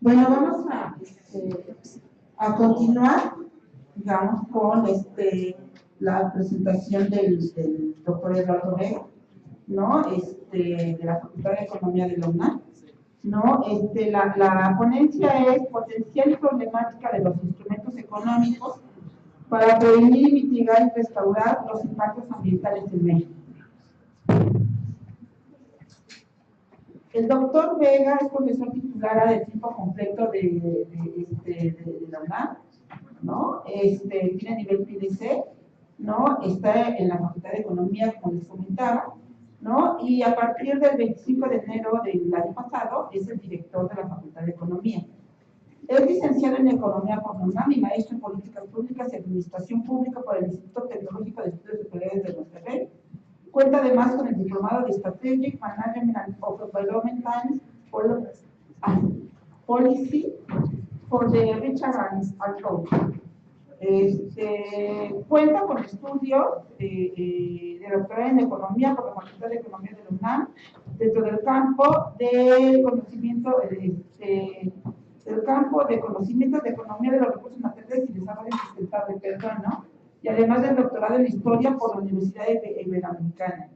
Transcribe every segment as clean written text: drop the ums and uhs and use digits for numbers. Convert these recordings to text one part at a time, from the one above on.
Bueno, bueno, vamos a continuar, digamos, con la presentación del doctor Eduardo Vega, ¿no? De la Facultad de Economía de la UNAM, ¿no? La ponencia es potencial y problemática de los instrumentos económicos para prevenir y mitigar y restaurar los impactos ambientales en México. El doctor Vega es profesor titular de tiempo completo de la UNAM, ¿no? Tiene nivel PDC, ¿no? Está en la Facultad de Economía, como les comentaba, ¿no? Y a partir del 25 de enero del año pasado es el director de la Facultad de Economía. Es licenciado en Economía por la UNAM y maestro en Políticas Públicas y Administración Pública por el Instituto Tecnológico de Estudios Superiores de Monterrey. Cuenta además con el diplomado de Strategic Management of Development Policy for the Richard and Co. Cuenta con estudios de doctorado en Economía por la Facultad de Economía de la UNAM, dentro del campo del conocimiento, del campo de conocimientos de economía de los recursos naturales y desarrollo sustentable, ¿no? Y además del doctorado en Historia por la Universidad Iberoamericana.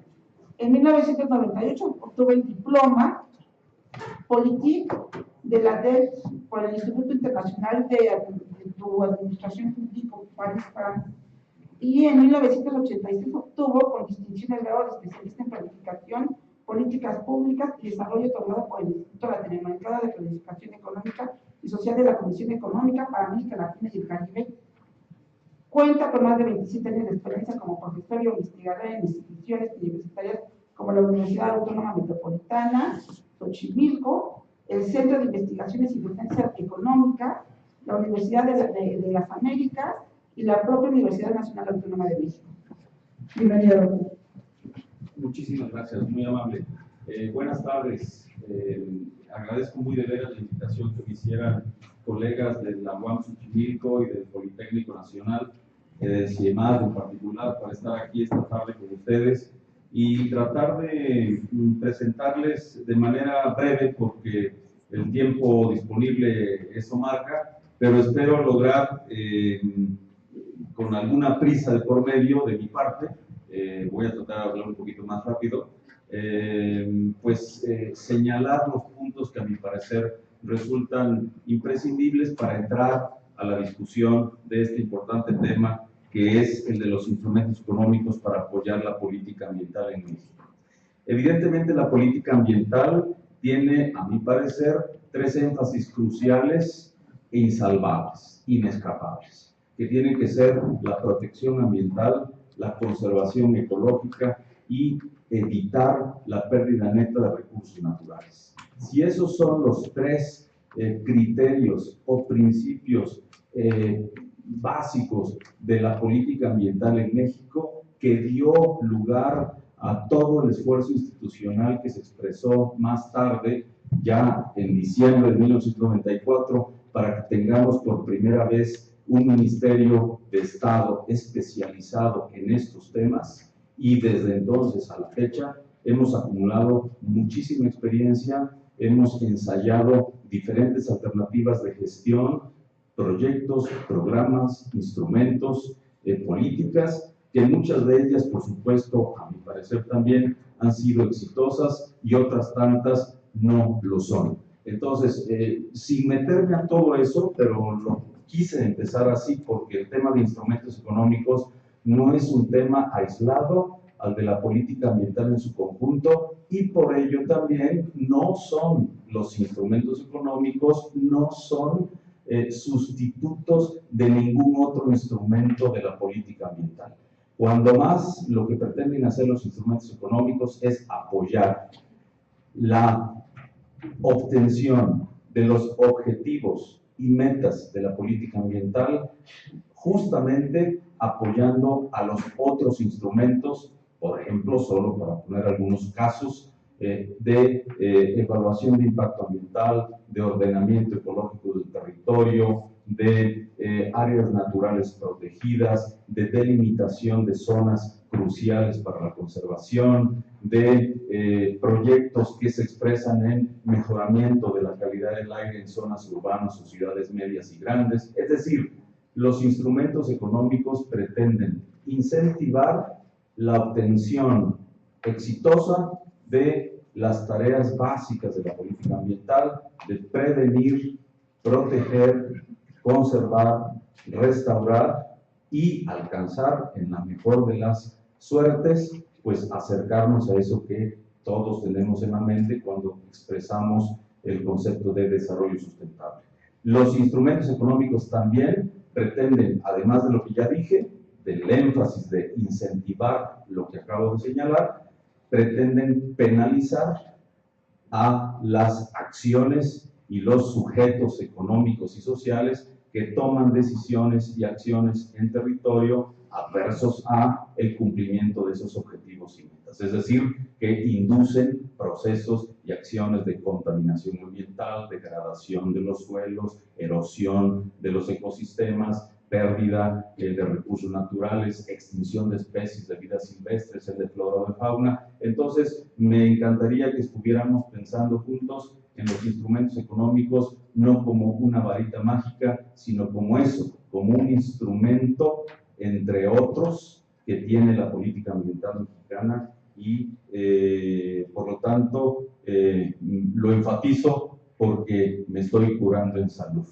En 1998 obtuvo el diploma Politique de la DEL por el Instituto Internacional de Administración Pública París, France. Y en 1986 obtuvo con distinción el grado de especialista en planificación, políticas públicas y desarrollo otorgado por el Instituto Latinoamericano de Planificación Económica y Social de la Comisión Económica para América Latina y el Caribe. Cuenta con más de 27 años de experiencia como profesor y investigador en instituciones universitarias como la Universidad Autónoma Metropolitana, Xochimilco, el Centro de Investigaciones y Defensa Económica, la Universidad de las Américas y la propia Universidad Nacional Autónoma de México. Bienvenido, doctor. Muchísimas gracias, muy amable. Buenas tardes. Agradezco muy de veras la invitación que me hicieran colegas de la UAM Xochimilco y del Politécnico Nacional, de CIEMAT en particular, para estar aquí esta tarde con ustedes y tratar de presentarles de manera breve, porque el tiempo disponible eso marca, pero espero lograr con alguna prisa de por medio de mi parte, voy a tratar de hablar un poquito más rápido, señalar los puntos que a mi parecer resultan imprescindibles para entrar a la discusión de este importante tema que es el de los instrumentos económicos para apoyar la política ambiental en México. Evidentemente la política ambiental tiene, a mi parecer, tres énfasis cruciales e insalvables, inescapables, que tienen que ser la protección ambiental, la conservación ecológica y evitar la pérdida neta de recursos naturales. Si esos son los tres criterios o principios básicos de la política ambiental en México, que dio lugar a todo el esfuerzo institucional que se expresó más tarde, ya en diciembre de 1994, para que tengamos por primera vez un Ministerio de Estado especializado en estos temas, y desde entonces a la fecha hemos acumulado muchísima experiencia, hemos ensayado diferentes alternativas de gestión, proyectos, programas, instrumentos, políticas, que muchas de ellas, por supuesto, a mi parecer también han sido exitosas y otras tantas no lo son. Entonces, sin meterme a todo eso, pero lo quise empezar así porque el tema de instrumentos económicos no es un tema aislado al de la política ambiental en su conjunto, y por ello también no son los instrumentos económicos, no son sustitutos de ningún otro instrumento de la política ambiental. Cuando más lo que pretenden hacer los instrumentos económicos es apoyar la obtención de los objetivos y metas de la política ambiental, justamente apoyando a los otros instrumentos, por ejemplo, solo para poner algunos casos, de evaluación de impacto ambiental, de ordenamiento ecológico del territorio, de áreas naturales protegidas, de delimitación de zonas cruciales para la conservación, de proyectos que se expresan en mejoramiento de la calidad del aire en zonas urbanas o ciudades medias y grandes. Es decir, los instrumentos económicos pretenden incentivar la obtención exitosa de las tareas básicas de la política ambiental, de prevenir, proteger, conservar, restaurar y alcanzar, en la mejor de las suertes, pues acercarnos a eso que todos tenemos en la mente cuando expresamos el concepto de desarrollo sustentable. Los instrumentos económicos también pretenden, además de lo que ya dije, del énfasis de incentivar lo que acabo de señalar, pretenden penalizar a las acciones y los sujetos económicos y sociales que toman decisiones y acciones en territorio adversos a el cumplimiento de esos objetivos y metas. Es decir, que inducen procesos y acciones de contaminación ambiental, degradación de los suelos, erosión de los ecosistemas, pérdida de recursos naturales, extinción de especies de vida silvestre, de flora o de fauna. Entonces, me encantaría que estuviéramos pensando juntos en los instrumentos económicos no como una varita mágica, sino como eso, como un instrumento, entre otros, que tiene la política ambiental mexicana y, por lo tanto, lo enfatizo porque me estoy curando en salud.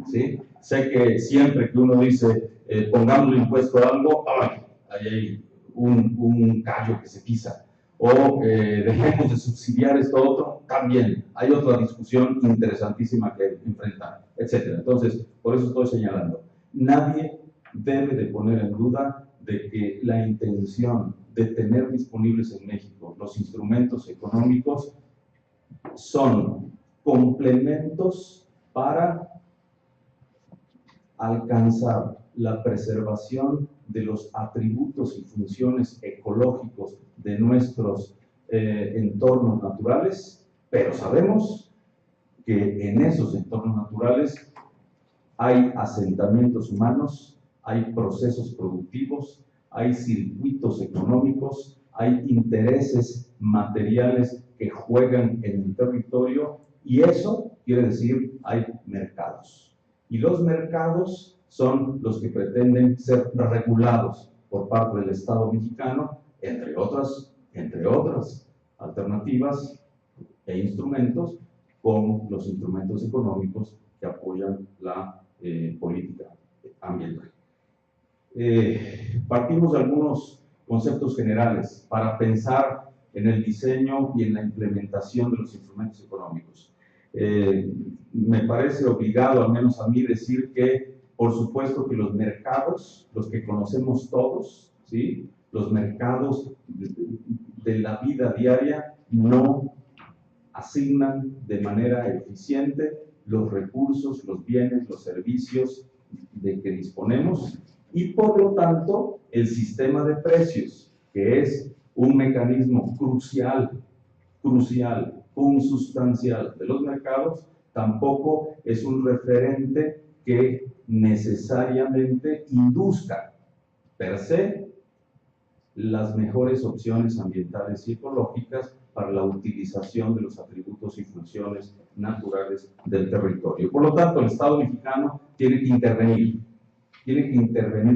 ¿Sí? Sé que siempre que uno dice pongamos impuesto a algo, ¡ay! Ahí hay un callo que se pisa. O dejemos de subsidiar esto otro, también hay otra discusión interesantísima que enfrentar, etc. Entonces, por eso estoy señalando, nadie debe de poner en duda de que la intención de tener disponibles en México los instrumentos económicos son complementos para alcanzar la preservación de los atributos y funciones ecológicos de nuestros entornos naturales, pero sabemos que en esos entornos naturales hay asentamientos humanos, hay procesos productivos, hay circuitos económicos, hay intereses materiales que juegan en el territorio, y eso quiere decir hay mercados. Y los mercados son los que pretenden ser regulados por parte del Estado mexicano, entre otras alternativas e instrumentos, con los instrumentos económicos que apoyan la política ambiental. Partimos de algunos conceptos generales para pensar en el diseño y en la implementación de los instrumentos económicos. Me parece obligado, al menos a mí, decir que, por supuesto, que los mercados, los que conocemos todos, ¿sí? Los mercados de la vida diaria, no asignan de manera eficiente los recursos, los bienes, los servicios de que disponemos, y por lo tanto el sistema de precios, que es un mecanismo crucial, consustancial de los mercados, tampoco es un referente que necesariamente induzca per se las mejores opciones ambientales y ecológicas para la utilización de los atributos y funciones naturales del territorio. Por lo tanto, el Estado mexicano tiene que intervenir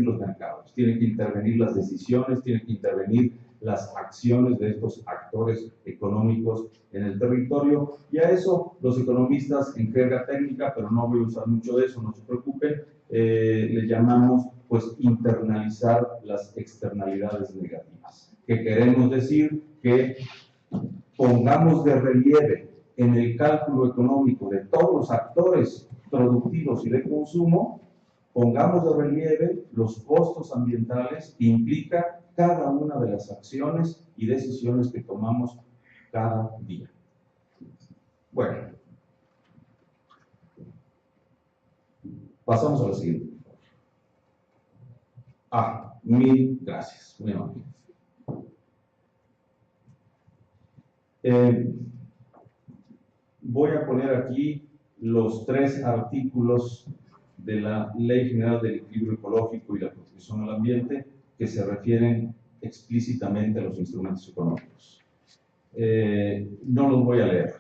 los mercados, tiene que intervenir las decisiones, tiene que intervenir las acciones de estos actores económicos en el territorio, y a eso los economistas en jerga técnica, pero no voy a usar mucho de eso, no se preocupen, le llamamos pues internalizar las externalidades negativas, que queremos decir que pongamos de relieve en el cálculo económico de todos los actores productivos y de consumo, pongamos de relieve los costos ambientales que implica cada una de las acciones y decisiones que tomamos cada día. Bueno, pasamos a la siguiente. Mil gracias, muy amable. Voy a poner aquí los 3 artículos de la Ley General del Equilibrio Ecológico y la Protección al Ambiente que se refieren explícitamente a los instrumentos económicos. No los voy a leer,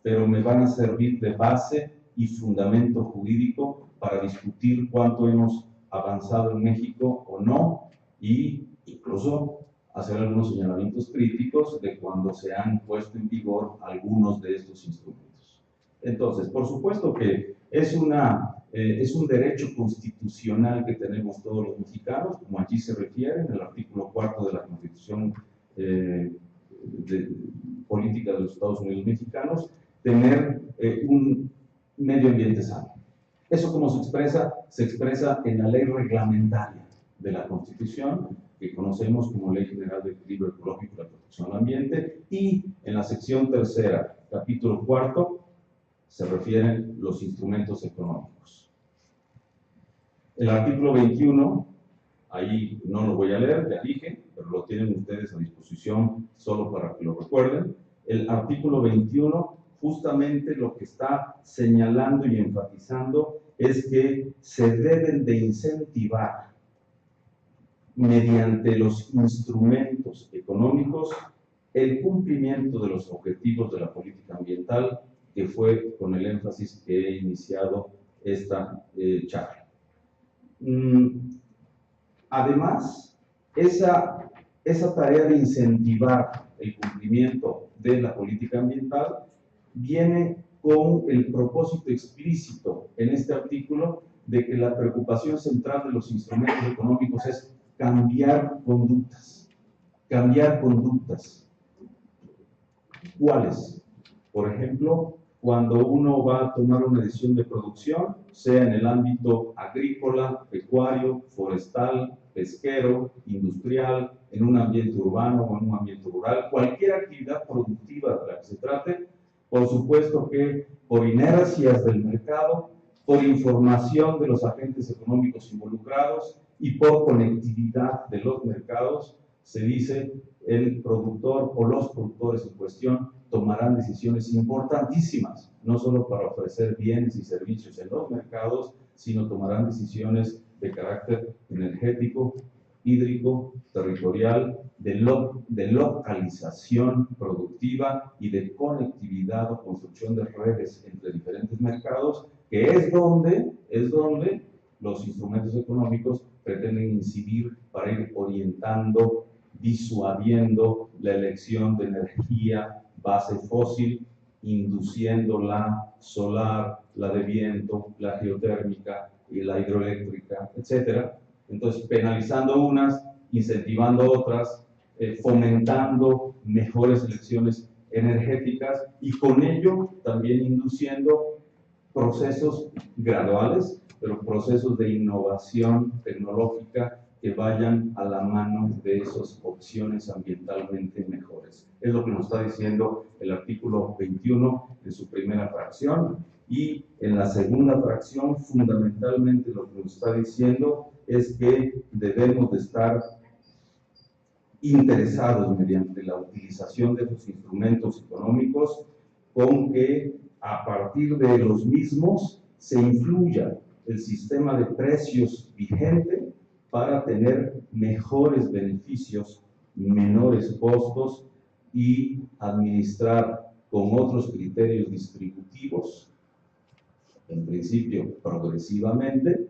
pero me van a servir de base y fundamento jurídico para discutir cuánto hemos avanzado en México o no, y incluso hacer algunos señalamientos críticos de cuando se han puesto en vigor algunos de estos instrumentos. Entonces, por supuesto que es un derecho constitucional que tenemos todos los mexicanos, como allí se refiere en el artículo 4 de la Constitución Política de los Estados Unidos Mexicanos, tener un medio ambiente sano. ¿Eso cómo se expresa? Se expresa en la ley reglamentaria de la Constitución, que conocemos como Ley General de Equilibrio Ecológico y la Protección al Ambiente, y en la sección 3ª, capítulo 4, se refieren los instrumentos económicos. El artículo 21, ahí no lo voy a leer, ya dije, pero lo tienen ustedes a disposición solo para que lo recuerden. El artículo 21 justamente lo que está señalando y enfatizando es que se deben de incentivar mediante los instrumentos económicos el cumplimiento de los objetivos de la política ambiental, que fue con el énfasis que he iniciado esta charla. Además, esa tarea de incentivar el cumplimiento de la política ambiental viene con el propósito explícito en este artículo de que la preocupación central de los instrumentos económicos es cambiar conductas. Cambiar conductas. ¿Cuáles? Por ejemplo, cuando uno va a tomar una decisión de producción, sea en el ámbito agrícola, pecuario, forestal, pesquero, industrial, en un ambiente urbano o en un ambiente rural, cualquier actividad productiva de la que se trate, por supuesto que por inercias del mercado, por información de los agentes económicos involucrados y por conectividad de los mercados, se dice el productor o los productores en cuestión tomarán decisiones importantísimas, no solo para ofrecer bienes y servicios en los mercados, sino tomarán decisiones de carácter energético, hídrico, territorial, de localización productiva y de conectividad o construcción de redes entre diferentes mercados, que es donde los instrumentos económicos pretenden incidir para ir orientando, disuadiendo la elección de energía base fósil, induciendo la solar, la de viento, la geotérmica y la hidroeléctrica, etc. Entonces, penalizando unas, incentivando otras, fomentando mejores elecciones energéticas y con ello también induciendo procesos graduales, pero procesos de innovación tecnológica que vayan a la mano de esas opciones ambientalmente mejores. Es lo que nos está diciendo el artículo 21 en su primera fracción, y en la segunda fracción fundamentalmente lo que nos está diciendo es que debemos de estar interesados mediante la utilización de esos instrumentos económicos con que a partir de los mismos se influya el sistema de precios vigente para tener mejores beneficios, menores costos y administrar con otros criterios distributivos, en principio progresivamente,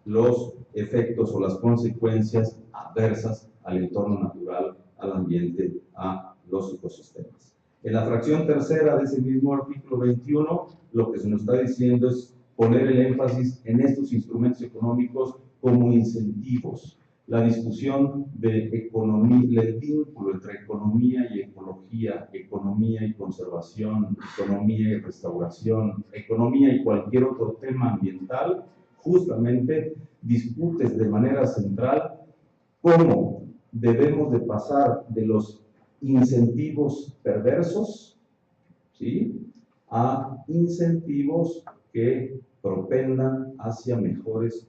los efectos o las consecuencias adversas al entorno natural, al ambiente, a los ecosistemas. En la fracción tercera de ese mismo artículo 21, lo que se nos está diciendo es poner el énfasis en estos instrumentos económicos como incentivos. La discusión de economía, el vínculo entre economía y ecología, economía y conservación, economía y restauración, economía y cualquier otro tema ambiental, justamente discutes de manera central cómo debemos de pasar de los incentivos perversos, ¿sí?, a incentivos que propendan hacia mejores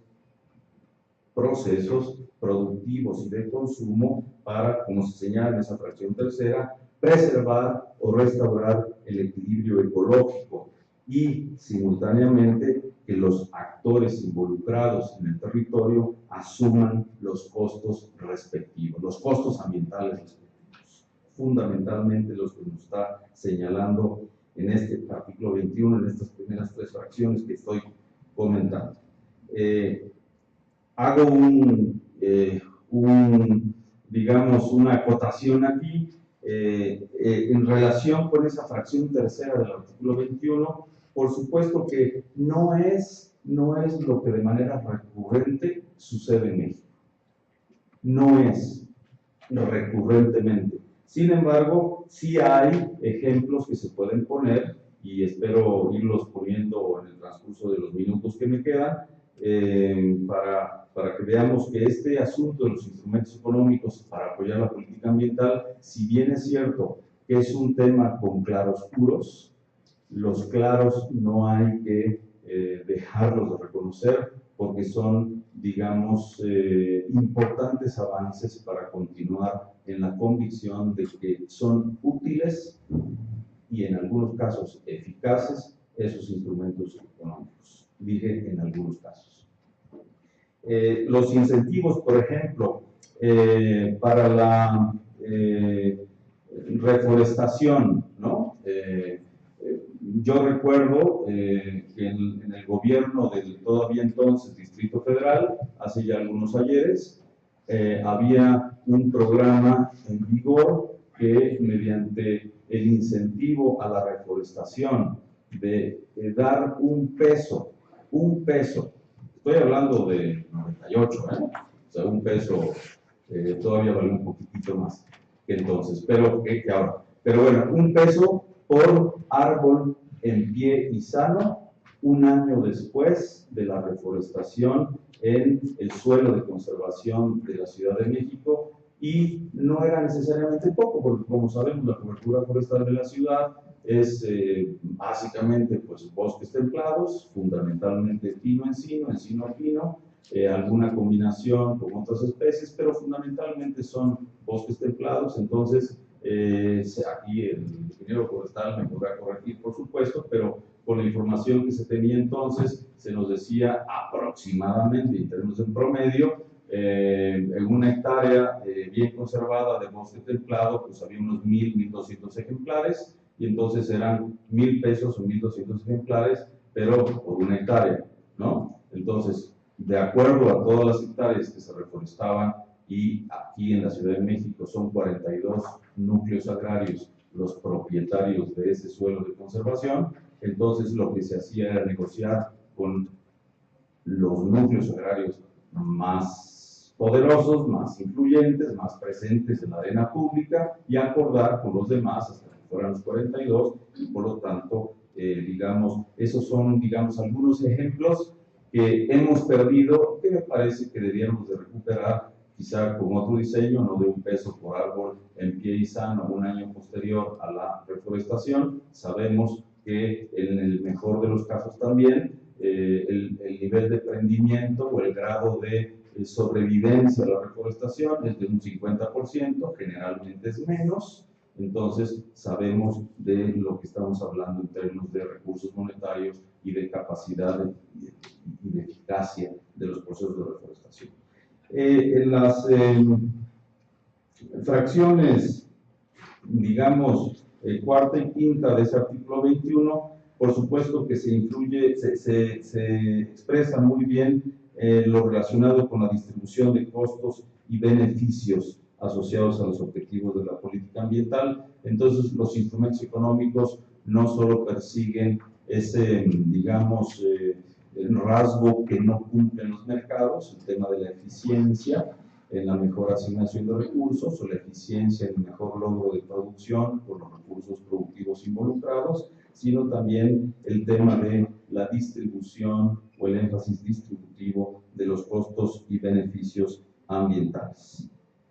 procesos productivos y de consumo para, como se señala en esa fracción tercera, preservar o restaurar el equilibrio ecológico. y simultáneamente que los actores involucrados en el territorio asuman los costos respectivos, los costos ambientales respectivos, fundamentalmente los que nos está señalando en este artículo 21, en estas primeras tres fracciones que estoy comentando. Hago digamos, una acotación aquí en relación con esa fracción tercera del artículo 21. Por supuesto que no es lo que de manera recurrente sucede en México. No es recurrentemente. Sin embargo, sí hay ejemplos que se pueden poner, y espero irlos poniendo en el transcurso de los minutos que me quedan, para que veamos que este asunto de los instrumentos económicos para apoyar la política ambiental, si bien es cierto que es un tema con claroscuros, los claros no hay que dejarlos de reconocer porque son, digamos, importantes avances para continuar en la convicción de que son útiles y en algunos casos eficaces esos instrumentos económicos. Dije en algunos casos. Los incentivos, por ejemplo, para la reforestación, ¿no? Yo recuerdo que en el gobierno del todavía entonces Distrito Federal, hace ya algunos ayeres, había un programa en vigor que mediante el incentivo a la reforestación de dar un peso, estoy hablando de 98, o sea, un peso todavía vale un poquitito más que entonces, pero que ahora. Pero bueno, un peso por árbol en pie y sano, un año después de la reforestación en el suelo de conservación de la Ciudad de México, y no era necesariamente poco, porque como sabemos la cobertura forestal de la ciudad es básicamente pues bosques templados, fundamentalmente pino-encino, encino-pino, alguna combinación con otras especies, pero fundamentalmente son bosques templados. Entonces aquí el ingeniero forestal me podrá corregir, por supuesto, pero con la información que se tenía entonces, se nos decía aproximadamente, en términos en promedio, en una hectárea bien conservada de bosque templado, pues había unos 1,200 ejemplares, y entonces eran 1,000 pesos o 1,200 ejemplares, pero por una hectárea, ¿no? Entonces, de acuerdo a todas las hectáreas que se reforestaban, y aquí en la Ciudad de México son 42 núcleos agrarios los propietarios de ese suelo de conservación, entonces lo que se hacía era negociar con los núcleos agrarios más poderosos, más influyentes, más presentes en la arena pública, y acordar con los demás hasta que fueran los 42, y por lo tanto, digamos, esos son, digamos, algunos ejemplos que hemos perdido, que me parece que deberíamos de recuperar, quizá con otro diseño, no de un peso por árbol en pie y sano un año posterior a la reforestación. Sabemos que en el mejor de los casos también el nivel de prendimiento o el grado de sobrevivencia a la reforestación es de un 50%, generalmente es menos. Entonces sabemos de lo que estamos hablando en términos de recursos monetarios y de capacidad y de eficacia de los procesos de reforestación. En las fracciones, digamos, cuarta y quinta de ese artículo 21, por supuesto que se expresa muy bien lo relacionado con la distribución de costos y beneficios asociados a los objetivos de la política ambiental. Entonces, los instrumentos económicos no solo persiguen ese, digamos, el rasgo que no cumplen los mercados, el tema de la eficiencia en la mejor asignación de recursos o la eficiencia en el mejor logro de producción con los recursos productivos involucrados, sino también el tema de la distribución o el énfasis distributivo de los costos y beneficios ambientales.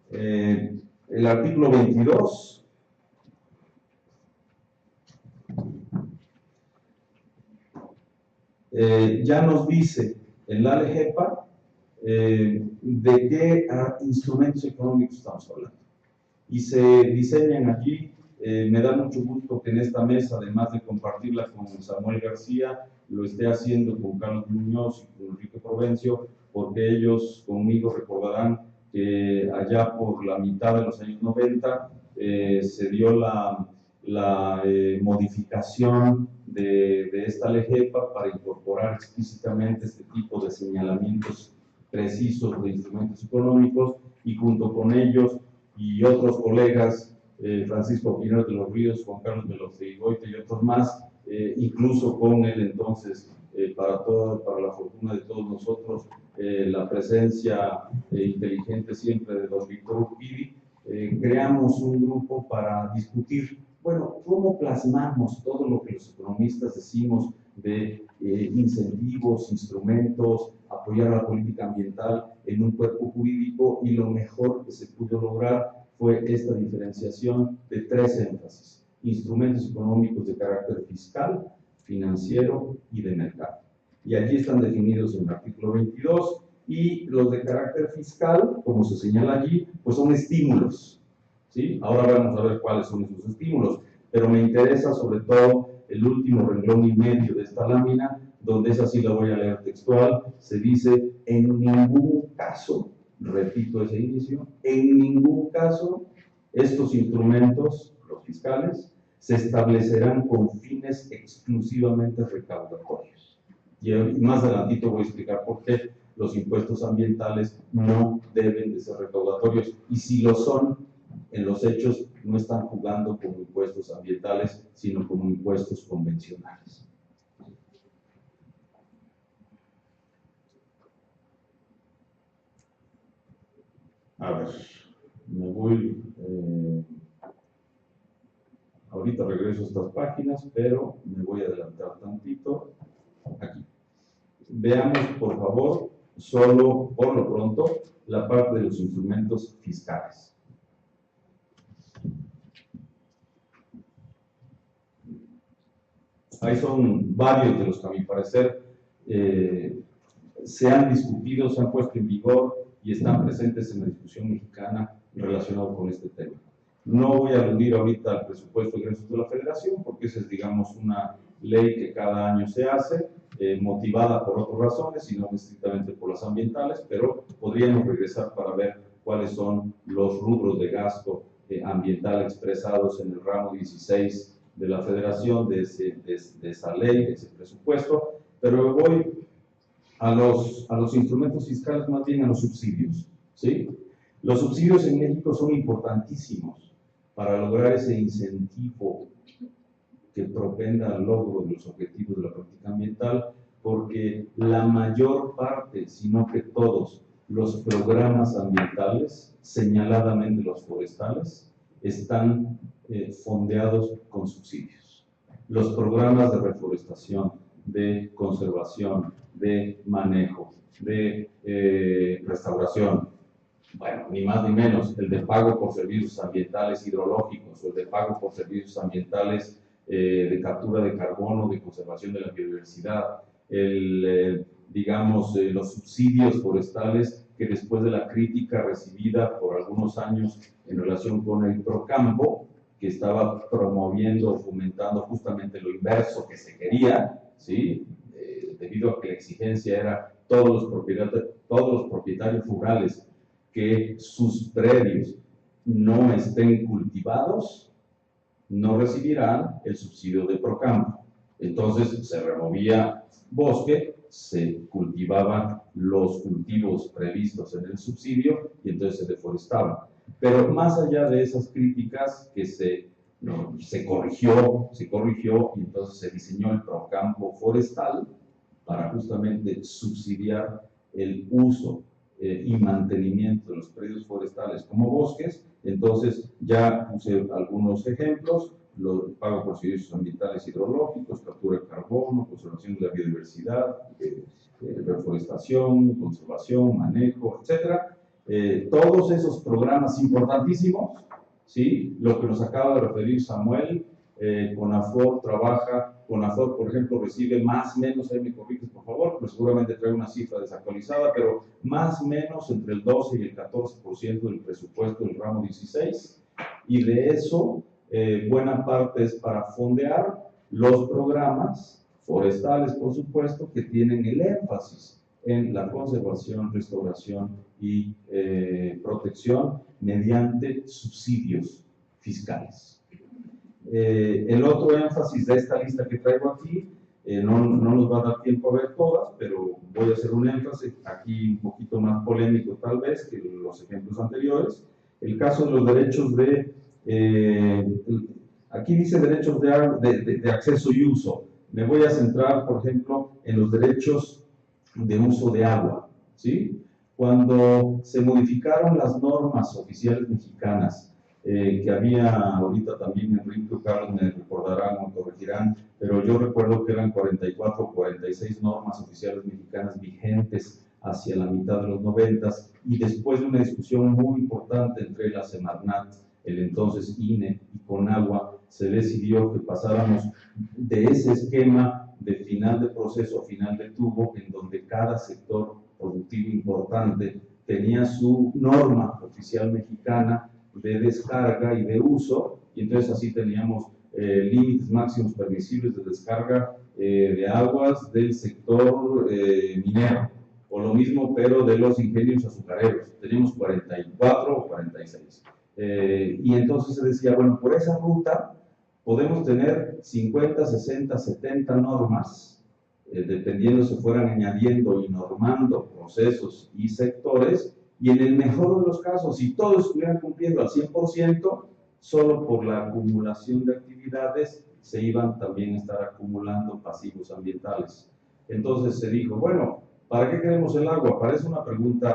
El artículo 22 ya nos dice en la LGEPA de qué instrumentos económicos estamos hablando. Y se diseñan aquí Me da mucho gusto que en esta mesa, además de compartirla con Samuel García, lo esté haciendo con Carlos Muñoz y con Enrique Provencio, porque ellos conmigo recordarán que allá por la mitad de los años 90 se dio la modificación de esta LEGEPA para incorporar explícitamente este tipo de señalamientos precisos de instrumentos económicos, y junto con ellos y otros colegas, Francisco Pinero de los Ríos, Juan Carlos de los Trigoite y otros más, incluso con él entonces, para la fortuna de todos nosotros, la presencia inteligente siempre de don Víctor Urquidi, creamos un grupo para discutir, bueno, cómo plasmamos todo lo que los economistas decimos de incentivos, instrumentos, apoyar la política ambiental en un cuerpo jurídico, y lo mejor que se pudo lograr fue esta diferenciación de tres énfasis: instrumentos económicos de carácter fiscal, financiero y de mercado. Y allí están definidos en el artículo 22, y los de carácter fiscal, como se señala allí, pues son estímulos, ¿sí? Ahora vamos a ver cuáles son esos estímulos, pero me interesa sobre todo el último renglón y medio de esta lámina, donde esa sí la voy a leer textual. Se dice: en ningún caso, repito ese inicio, en ningún caso estos instrumentos, los fiscales, se establecerán con fines exclusivamente recaudatorios. Y más adelantito voy a explicar por qué los impuestos ambientales no deben de ser recaudatorios, y si lo son, en los hechos no están jugando como impuestos ambientales, sino como impuestos convencionales. A ver, me voy, ahorita regreso a estas páginas, pero me voy a adelantar tantito. Aquí. Veamos, por favor, solo por lo pronto, la parte de los instrumentos fiscales. Ahí son varios de los que, a mi parecer, se han discutido, se han puesto en vigor y están presentes en la discusión mexicana relacionado con este tema. No voy a aludir ahorita al presupuesto de ingresos de la Federación, porque esa es, digamos, una ley que cada año se hace, motivada por otras razones y no estrictamente por las ambientales, pero podríamos regresar para ver cuáles son los rubros de gasto ambiental expresados en el ramo 16 de la Federación, de esa ley, de ese presupuesto. Pero voy a los instrumentos fiscales, más bien a los subsidios, ¿sí? Los subsidios en México son importantísimos para lograr ese incentivo que propenda al logro de los objetivos de la política ambiental, porque la mayor parte, si no que todos, los programas ambientales, señaladamente los forestales, están fondeados con subsidios. Los programas de reforestación, de conservación, de manejo, de restauración, bueno, ni más ni menos, el de pago por servicios ambientales hidrológicos, o el de pago por servicios ambientales de captura de carbono, de conservación de la biodiversidad, digamos, los subsidios forestales, que después de la crítica recibida por algunos años en relación con el Procampo, que estaba promoviendo o fomentando justamente lo inverso que se quería, ¿sí? Debido a que la exigencia era todos los propietarios rurales que sus predios no estén cultivados, no recibirán el subsidio de Procampo. Entonces se removía bosque, se cultivaban los cultivos previstos en el subsidio y entonces se deforestaban. Pero más allá de esas críticas que se corrigió y entonces se diseñó el Procampo forestal para justamente subsidiar el uso y mantenimiento de los predios forestales como bosques. Entonces ya puse algunos ejemplos: pago por servicios ambientales hidrológicos, captura de carbono, conservación de la biodiversidad, reforestación, conservación, manejo, etc. Todos esos programas importantísimos, ¿sí? Lo que nos acaba de referir Samuel, CONAFOR trabaja, CONAFOR, por ejemplo, recibe más o menos, ahí me corriges por favor, pero seguramente trae una cifra desactualizada, pero más o menos entre el 12 y el 14% del presupuesto del ramo 16, y de eso buena parte es para fondear los programas forestales, por supuesto, que tienen el énfasis en la conservación, restauración y protección mediante subsidios fiscales. El otro énfasis de esta lista que traigo aquí, no nos va a dar tiempo a ver todas, pero voy a hacer un énfasis aquí un poquito más polémico tal vez que los ejemplos anteriores. El caso de los derechos de, aquí dice derechos de acceso y uso. Me voy a centrar, por ejemplo, en los derechos de uso de agua, ¿sí? Cuando se modificaron las normas oficiales mexicanas, que había ahorita también, Enrique o Carlos me recordarán o corregirán, pero yo recuerdo que eran 44 o 46 normas oficiales mexicanas vigentes hacia la mitad de los 90, y después de una discusión muy importante entre la Semarnat, el entonces INE y Conagua, se decidió que pasáramos de ese esquema de final de proceso a final de tubo, en donde cada sector productivo importante tenía su norma oficial mexicana de descarga y de uso, y entonces así teníamos límites máximos permisibles de descarga de aguas del sector minero, o lo mismo pero de los ingenios azucareros, teníamos 44 o 46. Y entonces se decía, bueno, por esa ruta podemos tener 50, 60, 70 normas, dependiendo se fueran añadiendo y normando procesos y sectores, y en el mejor de los casos, si todos estuvieran cumpliendo al 100%, solo por la acumulación de actividades se iban también a estar acumulando pasivos ambientales. Entonces se dijo, bueno, ¿para qué queremos el agua? Parece una pregunta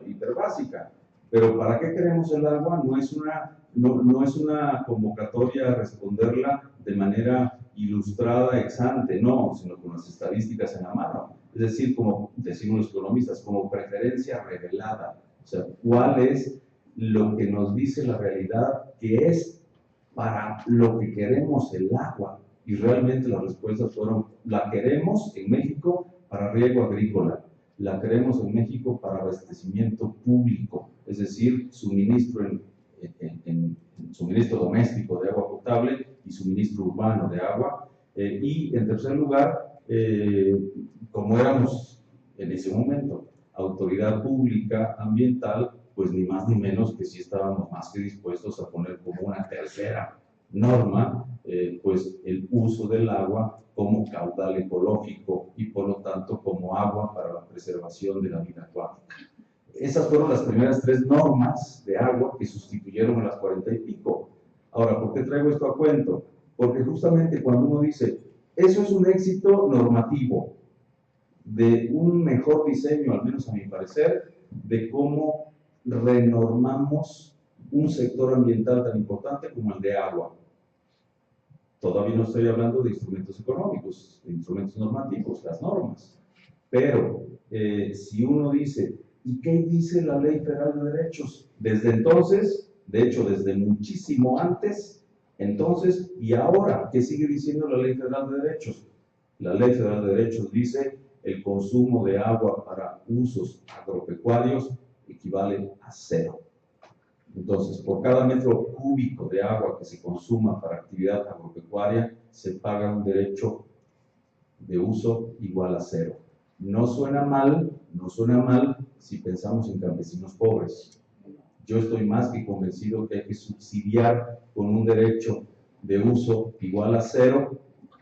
hiperbásica, pero ¿para qué queremos el agua? No es una convocatoria a responderla de manera ilustrada ex ante, no, sino con las estadísticas en la mano. Es decir, como decimos los economistas, como preferencia revelada. O sea, ¿cuál es lo que nos dice la realidad que es para lo que queremos el agua? Y realmente las respuestas fueron, la queremos en México para riego agrícola, la queremos en México para abastecimiento público, es decir, suministro suministro doméstico de agua potable y suministro urbano de agua. Y en tercer lugar, como éramos en ese momento autoridad pública ambiental, pues ni más ni menos que sí estábamos más que dispuestos a poner como una tercera norma, pues el uso del agua como caudal ecológico y por lo tanto como agua para la preservación de la vida acuática. Esas fueron las primeras 3 normas de agua que sustituyeron a las 40 y pico. Ahora, ¿por qué traigo esto a cuento? Porque justamente cuando uno dice, eso es un éxito normativo de un mejor diseño, al menos a mi parecer, de cómo renormamos un sector ambiental tan importante como el de agua. Todavía no estoy hablando de instrumentos económicos, de instrumentos normativos, las normas. Pero si uno dice, ¿y qué dice la Ley Federal de Derechos? Desde entonces, de hecho desde muchísimo antes, entonces y ahora, ¿qué sigue diciendo la Ley Federal de Derechos? La Ley Federal de Derechos dice, el consumo de agua para usos agropecuarios equivale a 0. Entonces, por cada metro cúbico de agua que se consuma para actividad agropecuaria, se paga un derecho de uso igual a 0. No suena mal si pensamos en campesinos pobres. Yo estoy más que convencido que hay que subsidiar con un derecho de uso igual a 0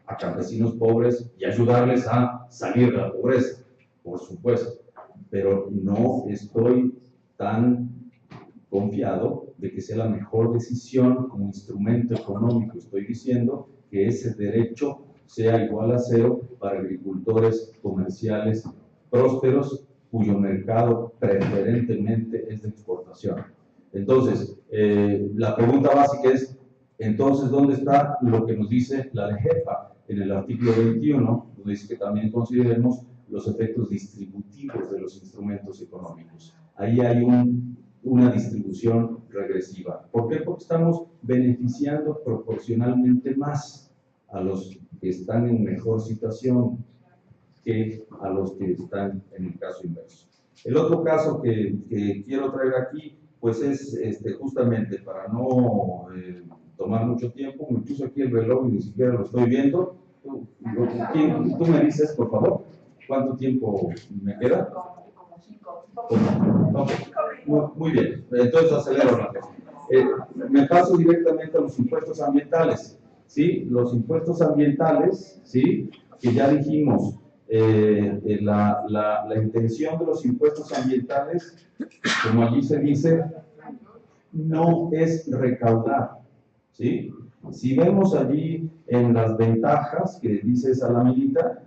a campesinos pobres y ayudarles a salir de la pobreza, por supuesto. Pero no estoy tan confiado de que sea la mejor decisión como instrumento económico. Estoy diciendo que ese derecho sea igual a 0 para agricultores comerciales prósperos cuyo mercado preferentemente es de exportación. Entonces, la pregunta básica es, entonces, ¿dónde está lo que nos dice la LEGEPA? En el artículo 21, donde dice que también consideremos los efectos distributivos de los instrumentos económicos. Ahí hay una distribución regresiva. ¿Por qué? Porque estamos beneficiando proporcionalmente más a los que están en mejor situación que a los que están en el caso inverso. El otro caso que quiero traer aquí, pues es justamente para no tomar mucho tiempo. Me puse aquí el reloj y ni siquiera lo estoy viendo. Tú me dices, por favor, ¿cuánto tiempo me queda? Como 5. Okay. Muy bien, entonces acelero la cosa. Me paso directamente a los impuestos ambientales. ¿Sí? Los impuestos ambientales, ¿sí? Que ya dijimos, la intención de los impuestos ambientales, como allí se dice, no es recaudar, ¿sí? Si vemos allí en las ventajas que dice esa laminita,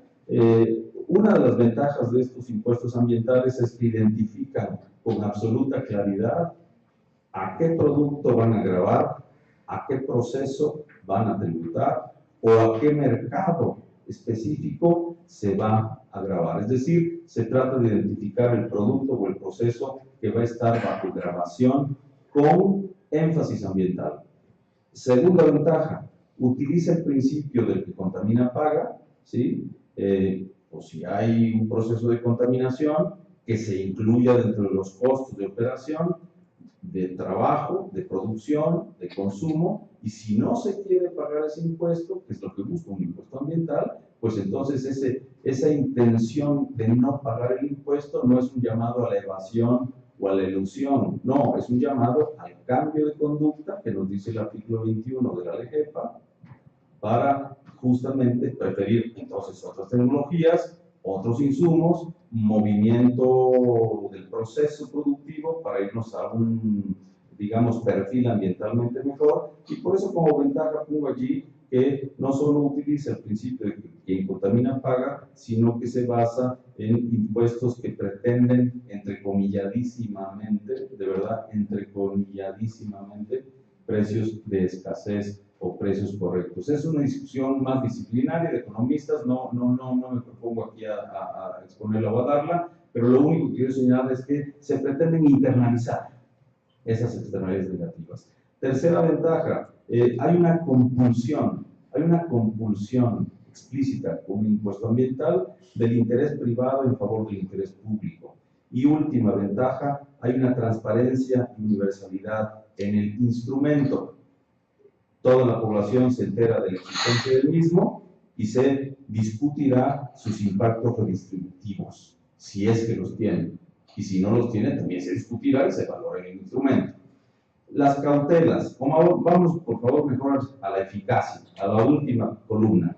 una de las ventajas de estos impuestos ambientales es que identifican con absoluta claridad a qué producto van a gravar, a qué proceso van a tributar o a qué mercado específico se va a gravar. Es decir, se trata de identificar el producto o el proceso que va a estar bajo grabación con énfasis ambiental. Segunda ventaja, utiliza el principio del que contamina paga, ¿sí? O si hay un proceso de contaminación, que se incluya dentro de los costos de operación, de trabajo, de producción, de consumo, y si no se quiere pagar ese impuesto, que es lo que busca un impuesto ambiental, pues entonces esa intención de no pagar el impuesto no es un llamado a la evasión o a la elusión, no, es un llamado al cambio de conducta que nos dice el artículo 21 de la LGEPA para justamente preferir entonces otras tecnologías, otros insumos, movimiento del proceso productivo para irnos a un, digamos, perfil ambientalmente mejor, y por eso como ventaja pongo allí que no solo utiliza el principio de que quien contamina paga, sino que se basa en impuestos que pretenden, entrecomilladísimamente, de verdad, entrecomilladísimamente, precios de escasez o precios correctos. Es una discusión más disciplinaria de economistas, no me propongo aquí a exponerla o a darla, pero lo único que quiero señalar es que se pretenden internalizar esas externalidades negativas. Tercera ventaja, hay una compulsión explícita con un impuesto ambiental del interés privado en favor del interés público. Y última ventaja, hay una transparencia y universalidad en el instrumento. Toda la población se entera de la existencia del mismo y se discutirá sus impactos redistributivos, si es que los tiene. Y si no los tiene, también se discutirá y se valora en el instrumento. Las cautelas, vamos por favor mejor a la eficacia, a la última columna.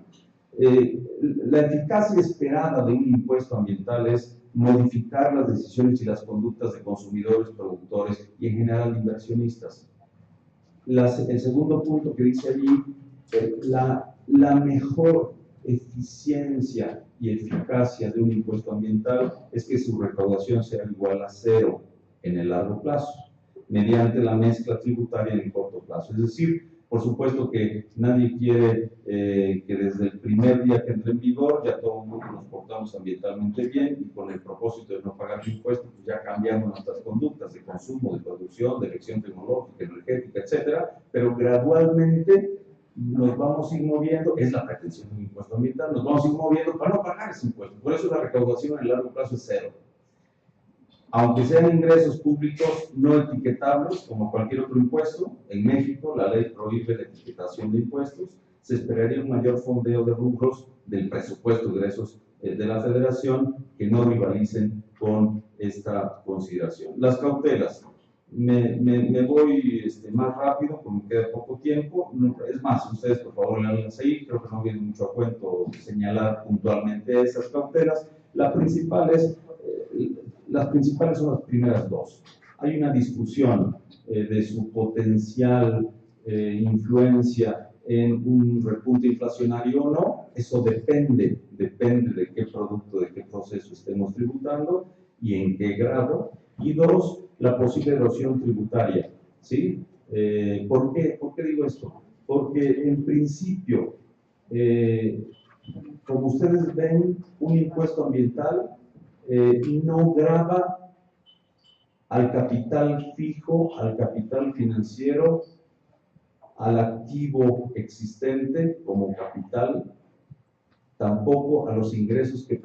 La eficacia esperada de un impuesto ambiental es modificar las decisiones y las conductas de consumidores, productores y en general inversionistas. El segundo punto que dice allí, la mejor eficiencia y eficacia de un impuesto ambiental es que su recaudación sea igual a cero en el largo plazo, mediante la mezcla tributaria en el corto plazo. Es decir, por supuesto que nadie quiere que desde el primer día que entre en vigor ya todo el mundo nos portamos ambientalmente bien y con el propósito de no pagar impuestos, pues ya cambiamos nuestras conductas de consumo, de producción, de elección tecnológica, energética, etcétera, pero gradualmente nos vamos a ir moviendo, es la pretensión de un impuesto ambiental, nos vamos a ir moviendo para no pagar ese impuesto. Por eso la recaudación en el largo plazo es cero. Aunque sean ingresos públicos no etiquetables, como cualquier otro impuesto, en México la ley prohíbe la etiquetación de impuestos, se esperaría un mayor fondeo de rubros del presupuesto de ingresos de la Federación que no rivalicen con esta consideración. Las cautelas. Me voy más rápido porque me queda poco tiempo. Es más, ustedes por favor leanlas ahí, creo que no viene mucho a cuento señalar puntualmente esas cautelas. Las principales son las primeras dos. Hay una discusión de su potencial influencia en un repunte inflacionario o no. Eso depende de qué producto, de qué proceso estemos tributando y en qué grado. Y dos, la posible erosión tributaria, ¿sí? ¿Por qué digo esto? Porque en principio, como ustedes ven, un impuesto ambiental no grava al capital fijo, al capital financiero, al activo existente como capital, tampoco a los ingresos que